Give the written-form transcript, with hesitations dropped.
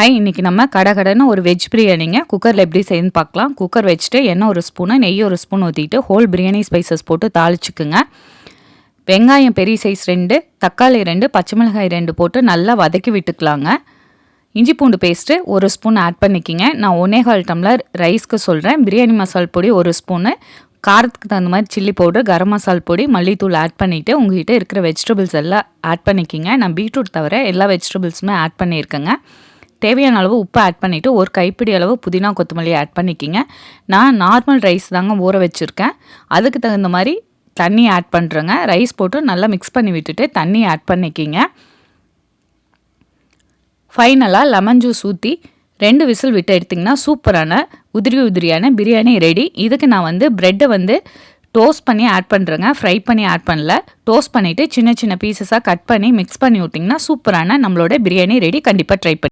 Hi, இன்றைக்கி நம்ம கடன்னு ஒரு வெஜ் பிரியாணிங்க குக்கரில் எப்படி செய்யணும்னு பார்க்கலாம். குக்கர் வச்சுட்டு எண்ணெய் ஒரு ஸ்பூனு, நெய் ஒரு ஸ்பூன் ஊற்றிட்டு ஹோல் பிரியாணி ஸ்பைசஸ் போட்டு தாளிச்சுக்குங்க. வெங்காயம் பெரிய சைஸ் 2, தக்காளி 2, பச்சை மிளகாய் 2 போட்டு நல்லா வதக்கி விட்டுக்கலாங்க. இஞ்சி பூண்டு பேஸ்ட்டு ஒரு ஸ்பூன் ஆட் பண்ணிக்கிங்க. நான் 1.25 டம்ளர் ரைஸ்க்கு சொல்கிறேன். பிரியாணி மசால் பொடி ஒரு ஸ்பூனு, காரத்துக்கு தகுந்த மாதிரி சில்லி பவுடர், கரம் மசால் பொடி, மல்லித்தூள் ஆட் பண்ணிவிட்டு உங்கள்கிட்ட இருக்கிற வெஜிடபிள்ஸ் எல்லாம் ஆட் பண்ணிக்கிங்க. நான் பீட்ரூட் தவிர எல்லா வெஜிடபிள்ஸுமே ஆட் பண்ணியிருக்கேங்க. தேவையான அளவு உப்பு ஆட் பண்ணிவிட்டு ஒரு கைப்பிடி அளவு புதினா கொத்தமல்லி ஆட் பண்ணிக்கிங்க. நான் நார்மல் ரைஸ் தாங்க ஊற வச்சுருக்கேன். அதுக்கு தகுந்த மாதிரி தண்ணி ஆட் பண்ணுறேங்க. ரைஸ் போட்டு நல்லா மிக்ஸ் பண்ணி விட்டுட்டு தண்ணி ஆட் பண்ணிக்கிங்க. ஃபைனலாக லெமன் ஜூஸ் ஊற்றி 2 விசில் விட்டு எடுத்திங்கன்னா சூப்பரான உதிரியான பிரியாணி ரெடி. இதுக்கு நான் ப்ரெட்டை டோஸ்ட் பண்ணி ஆட் பண்ணுறேங்க. ஃப்ரை பண்ணி ஆட் பண்ணல. டோஸ்ட் பண்ணிவிட்டு சின்ன சின்ன பீசஸாக கட் பண்ணி மிக்ஸ் பண்ணி விட்டிங்கன்னா சூப்பரான நம்மளோட பிரியாணி ரெடி. கண்டிப்பாக ட்ரை பண்ணி